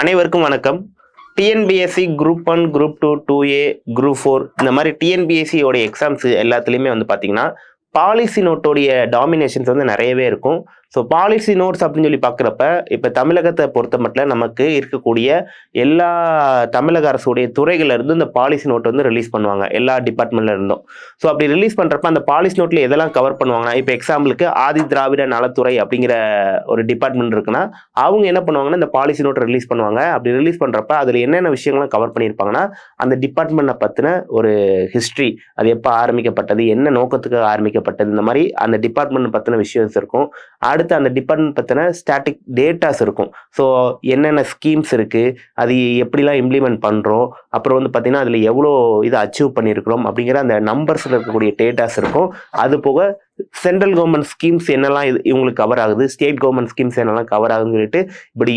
அனைவருக்கும் வணக்கம். TNPSC group 1, group 2, 2A, group 4 இந்த மாதிரி டிஎன்பிஎஸ்சியோட எக்ஸாம்ஸ் எல்லாத்துலேயுமே வந்து பார்த்தீங்கன்னா பாலிசி நோட்டோடைய டாமினேஷன்ஸ் வந்து நிறையவே இருக்கும். ஸோ பாலிசி நோட்ஸ் அப்படின்னு சொல்லி பார்க்குறப்ப இப்போ தமிழகத்தை பொறுத்த மட்டும் நமக்கு இருக்கக்கூடிய எல்லா தமிழக அரசுடைய துறைகள்ல இருந்து இந்த பாலிசி நோட் வந்து ரிலீஸ் பண்ணுவாங்க, எல்லா டிபார்ட்மெண்ட்ல இருந்தும். ஸோ அப்படி ரிலீஸ் பண்ணுறப்ப அந்த பாலிசி நோட்டில் எதெல்லாம் கவர் பண்ணுவாங்கன்னா, இப்போ எக்ஸாம்பிளுக்கு ஆதி திராவிட நலத்துறை அப்படிங்கிற ஒரு டிபார்ட்மெண்ட் இருக்குன்னா அவங்க என்ன பண்ணுவாங்கன்னா இந்த பாலிசி நோட் ரிலீஸ் பண்ணுவாங்க. அப்படி ரிலீஸ் பண்ணுறப்ப அதில் என்னென்ன விஷயங்கள்லாம் கவர் பண்ணியிருப்பாங்கன்னா, அந்த டிபார்ட்மெண்ட்டை பற்றின ஒரு ஹிஸ்ட்ரி, அது எப்போ ஆரம்பிக்கப்பட்டது, என்ன நோக்கத்துக்கு ஆரம்பிக்கப்பட்டது, இந்த மாதிரி அந்த டிபார்ட்மெண்ட் பற்றின விஷயம்ஸ் இருக்கும். அடுத்து அந்த டிபார்ட்மெண்ட் பற்றின ஸ்டாட்டிக் டேட்டாஸ் இருக்கும். ஸோ என்னென்ன ஸ்கீம்ஸ் இருக்குது, அது எப்படிலாம் இம்ப்ளிமெண்ட் பண்ணுறோம், அப்புறம் வந்து பார்த்திங்கன்னா அதில் எவ்வளோ இதை அச்சீவ் பண்ணியிருக்கிறோம் அப்படிங்கிற அந்த நம்பர்ஸில் இருக்கக்கூடிய டேட்டாஸ் இருக்கும். அது போக சென்ட்ரல் கவர்மெண்ட் ஸ்கீம்ஸ் என்னெல்லாம் இவங்களுக்கு கவர் ஆகுது, ஸ்டேட் கவர்மெண்ட் ஸ்கீம்ஸ் என்னெல்லாம் கவர் ஆகுதுன்னு சொல்லிட்டு இப்படி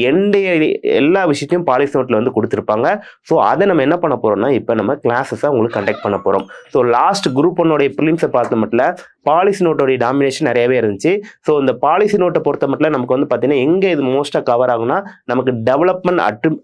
எல்லா விஷயத்தையும் பாலிசி நோட்டில் வந்து கொடுத்துருப்பாங்க. ஸோ அதை நம்ம என்ன பண்ண போகிறோம்னா, இப்போ நம்ம கிளாஸஸை உங்களுக்கு கண்டக்ட் பண்ண போகிறோம். ஸோ லாஸ்ட் குரூப் 1 ப்ரிலிம்ஸை பார்த்த மட்டும் பாலிசி நோட்டோடைய டாமினேஷன் நிறையவே இருந்துச்சு. ஸோ இந்த பாலிசி நோட்டை பொறுத்த மட்டும் நமக்கு வந்து பார்த்தீங்கன்னா எங்கே இது மோஸ்ட்டாக கவர் ஆகும்னா, நமக்கு டெவலப்மெண்ட்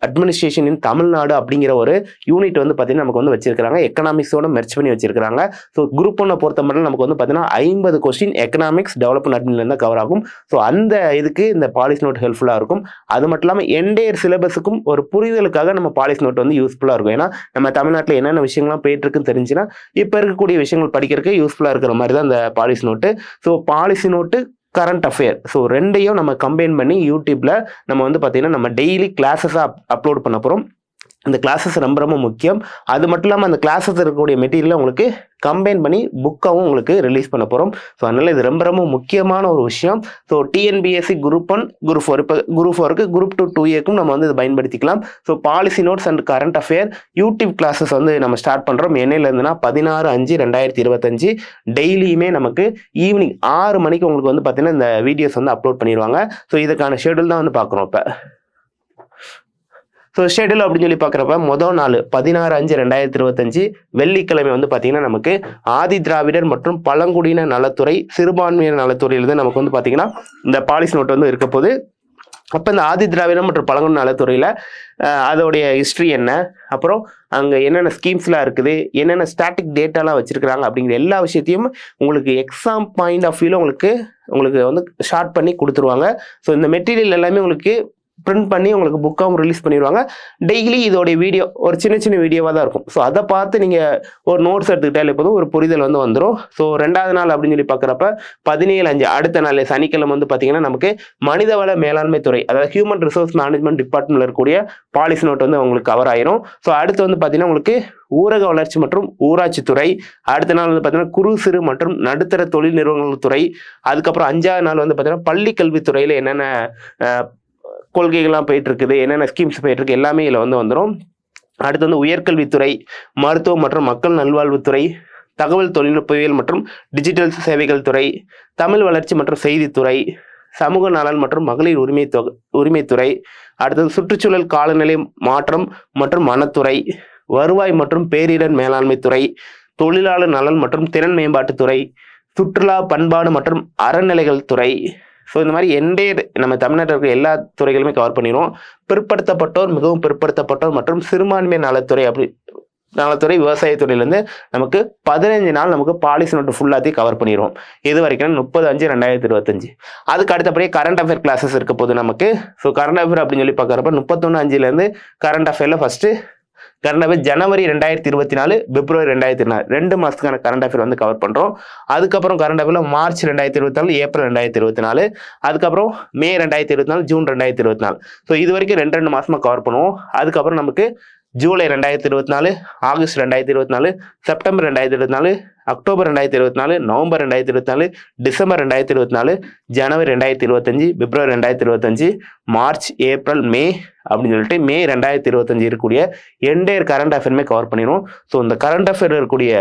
அட்மினிஸ்ட்ரேஷன் இன் தமிழ்நாடு அப்படிங்கிற ஒரு யூனிட் வந்து பார்த்தீங்கன்னா நமக்கு வந்து வச்சிருக்காங்க, எக்கனாமிக்ஸோட மெர்ச் பண்ணி வச்சிருக்காங்க. ஸோ குரூப் 1 பொறுத்த மட்டும் நமக்கு வந்து பார்த்தீங்கன்னா 50 கொஸ்டின் எக்கனாமிக்ஸ் டெவலப்மெண்ட் அட்மின்ல தான் கவர் ஆகும். ஸோ அந்த இதுக்கு இந்த பாலிசி நோட் ஹெல்ப்ஃபுல்லாக இருக்கும். அது மட்டும் இல்லாமல் என்டையர் சிலபஸுக்கும் ஒரு புரிதலுக்காக நம்ம பாலிசி நோட் வந்து யூஸ்ஃபுல்லாக இருக்கும். ஏன்னா நம்ம தமிழ்நாட்டில் என்னென்ன விஷயங்கள்லாம் போயிட்டு இருக்குன்னு தெரிஞ்சுன்னா இப்போ இருக்கக்கூடிய விஷயங்கள் படிக்கிறதுக்கு யூஸ்ஃபுல்லாக இருக்கிற மாதிரி தான் இந்த policy note. So policy note, current affair, so ரெண்டையும் நம்ம கம்பைன் பண்ணி யூடியூப்ல நம்ம வந்து பார்த்தீங்கன்னா நம்ம டெய்லி கிளாஸஸாக அப்லோட் பண்ண போகிறோம். இந்த கிளாஸஸ் ரொம்ப ரொம்ப முக்கியம். அது மட்டும் இல்லாமல் அந்த கிளாஸஸ் இருக்கக்கூடிய மெட்டீரியலை உங்களுக்கு கம்பைன் பண்ணி புக்காகவும் உங்களுக்கு ரிலீஸ் பண்ண போகிறோம். ஸோ அதனால் இது ரொம்ப ரொம்ப முக்கியமான ஒரு விஷயம். ஸோ டிஎன்பிஎஸ்சி குரூப் 1, குரூப் 4, இப்போ குரூப் 4க்கு, குரூப் 2, 2Aக்கும் நம்ம வந்து இதை பயன்படுத்திக்கலாம். So policy notes and current affair YouTube classes வந்து நம்ம ஸ்டார்ட் பண்ணுறோம். என்னையிலேருந்துனா 16/5/2025 டெய்லியுமே நமக்கு ஈவினிங் 6 மணிக்கு உங்களுக்கு வந்து பார்த்தீங்கன்னா இந்த வீடியோஸ் வந்து அப்லோட் பண்ணிடுவாங்க. ஸோ இதுக்கான ஷெடியூல் தான் வந்து பார்க்குறோம் இப்போ. ஸோ ஷெடியூல் அப்படின்னு சொல்லி பார்க்குறப்ப முதல் நாள் 16/5/2025 வெள்ளிக்கிழமை வந்து பார்த்தீங்கன்னா நமக்கு ஆதி திராவிடர் மற்றும் பழங்குடியின நலத்துறை, சிறுபான்மையினர் நலத்துறையிலிருந்து நமக்கு வந்து பார்த்தீங்கன்னா இந்த பாலிசி நோட் வந்து இருக்க போது. அப்போ இந்த ஆதி திராவிடம் மற்றும் பழங்குடியின நலத்துறையில் அதோடைய ஹிஸ்ட்ரி என்ன, அப்புறம் அங்கே என்னென்ன ஸ்கீம்ஸ்லாம் இருக்குது, என்னென்ன ஸ்டாட்டிக் டேட்டாலாம் வச்சுருக்கிறாங்க அப்படிங்கிற எல்லா விஷயத்தையும் உங்களுக்கு எக்ஸாம் பாயிண்ட் ஆஃப் வியூவில் உங்களுக்கு வந்து ஷார்ட் பண்ணி கொடுத்துருவாங்க. ஸோ இந்த மெட்டீரியல் எல்லாமே உங்களுக்கு பிரிண்ட் பண்ணி உங்களுக்கு புக்காகவும் ரிலீஸ் பண்ணிடுவாங்க. டெய்லி இதோடைய வீடியோ ஒரு சின்ன சின்ன வீடியோவாக தான் இருக்கும். ஸோ அதை பார்த்து நீங்கள் ஒரு நோட்ஸ் எடுத்துக்கிட்டாலே போதும், ஒரு புரிதல் வந்து வந்துடும். ஸோ 2வது நாள் அப்படின்னு சொல்லி பார்க்குறப்ப 17/5 அடுத்த நாள் சனிக்கிழமை வந்து பார்த்தீங்கன்னா நமக்கு மனிதவள மேலாண்மை துறை, அதாவது ஹியூமன் ரிசோர்ஸ் மேனேஜ்மெண்ட் டிபார்ட்மெண்ட்ல இருக்கக்கூடிய பாலிசி நோட் வந்து உங்களுக்கு கவர் ஆயிரும். ஸோ அடுத்து வந்து பார்த்தீங்கன்னா உங்களுக்கு ஊரக வளர்ச்சி மற்றும் ஊராட்சி துறை, அடுத்த நாள் வந்து பார்த்தீங்கன்னா குறு சிறு மற்றும் நடுத்தர தொழில் நிறுவனங்கள் துறை, அதுக்கப்புறம் 5வது நாள் வந்து பார்த்தீங்கன்னா பள்ளி கல்வித்துறையில் என்னென்ன கொள்கைகள்லாம் போயிட்டு இருக்குது, என்னென்ன ஸ்கீம்ஸ் போயிட்டு இருக்கு எல்லாமே இதில் வந்து வந்துடும். அடுத்து வந்து உயர்கல்வித்துறை, மருத்துவ மற்றும் மக்கள் நல்வாழ்வுத்துறை, தகவல் தொழில்நுட்பவியல் மற்றும் டிஜிட்டல் சேவைகள் துறை, தமிழ் வளர்ச்சி மற்றும் செய்தித்துறை, சமூக நலன் மற்றும் மகளிர் உரிமைத்துறை, அடுத்தது சுற்றுச்சூழல் காலநிலை மாற்றம் மற்றும் வனத்துறை, வருவாய் மற்றும் பேரிடர் மேலாண்மை துறை, தொழிலாளர் நலன் மற்றும் திறன் மேம்பாட்டுத்துறை, சுற்றுலா பண்பாடு மற்றும் அறநிலைகள் துறை. ஸோ இந்த மாதிரி நம்ம தமிழ்நாட்டில் இருக்கிற எல்லா துறைகளுமே கவர் பண்ணிடுவோம். பிற்படுத்தப்பட்டோர், மிகவும் பிற்படுத்தப்பட்டோர் மற்றும் சிறுபான்மை நலத்துறை விவசாயத்துறையிலேருந்து நமக்கு 15 நாள் நமக்கு பாலிசி நோட்டு ஃபுல்லாத்தையும் கவர் பண்ணிடுவோம். இது வரைக்கும் 30/5/2025. அதுக்கு அடுத்தபடியே கரண்ட் அஃபேர் கிளாஸஸ் இருக்க போது நமக்கு. ஸோ கரண்ட் அஃபேர் அப்படின்னு சொல்லி பார்க்குறப்ப 31/5 கரண்ட் அஃபேரில் ஃபஸ்ட்டு கரண்ட் அஃபேர் ஜனவரி 2024, பிப்ரவரி 2024 2 மாதத்துக்கான கரண்ட் அஃபேர் வந்து கவர் பண்ணுறோம். அதுக்கப்புறம் கரண்ட் அஃபேரில் மார்ச் 2024, ஏப்ரல் 2024, அதுக்கப்புறம் மே 2024, ஜூன் 2024. ஸோ இது வரைக்கும் 2 மாதமாக கவர் பண்ணுவோம். அதுக்கப்புறம் நமக்கு July 2024, August 2024, September 2024, October 2024, November 2024, December 2024, ஜனவரி 2025, பிப்ரவரி 2025, மார்ச், ஏப்ரல், மே அப்படின்னு சொல்லிட்டு மே 2025 இருக்கக்கூடிய என்டையர் கரண்ட் அஃபேருமே கவர் பண்ணிடுவோம். ஸோ இந்த கரண்ட் அஃபேர் இருக்கக்கூடிய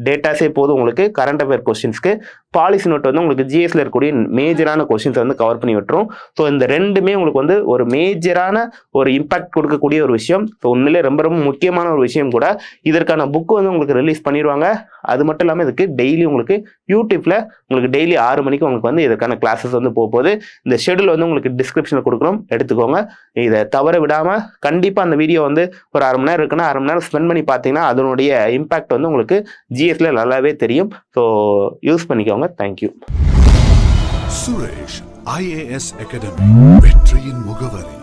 டேட்டாஸே போதும் உங்களுக்கு கரண்ட் அஃபேர் கொஸ்டின்ஸ்க்கு. பாலிசி நோட் வந்து உங்களுக்கு ஜிஎஸ்ல இருக்கக்கூடிய மேஜரான கொஸ்டின்ஸ் வந்து கவர் பண்ணி விட்டுரும். ஸோ இந்த ரெண்டுமே உங்களுக்கு வந்து ஒரு மேஜரான ஒரு இம்பாக்ட் கொடுக்கக்கூடிய ஒரு விஷயம். ஸோ உண்மையிலே ரொம்ப ரொம்ப முக்கியமான ஒரு விஷயம் கூட. இதற்கான புக்கு வந்து உங்களுக்கு ரிலீஸ் பண்ணிடுவாங்க. அது மட்டும் இல்லாமல் இதுக்கு டெய்லி உங்களுக்கு யூடியூப்ல உங்களுக்கு டெய்லி 6 மணிக்கு உங்களுக்கு வந்து இதற்கான கிளாஸஸ் வந்து போகுது. இந்த ஷெடியூல் வந்து உங்களுக்கு டிஸ்கிரிப்ஷனில் கொடுக்குறோம், எடுத்துக்கோங்க. இதை தவற விடாமல் கண்டிப்பாக அந்த வீடியோ வந்து ஒரு 1/2 மணி நேரம் இருக்குன்னா 1/2 மணி நேரம் ஸ்பெண்ட் பண்ணி பார்த்தீங்கன்னா அதனுடைய இம்பாக்ட் வந்து உங்களுக்கு ஜிஎஸ்ல நல்லாவே தெரியும். ஸோ யூஸ் பண்ணிக்கோங்க. தேங்க்யூ. சுரேஷ் IAS அகாடமி, வெற்றியின் முகவரி.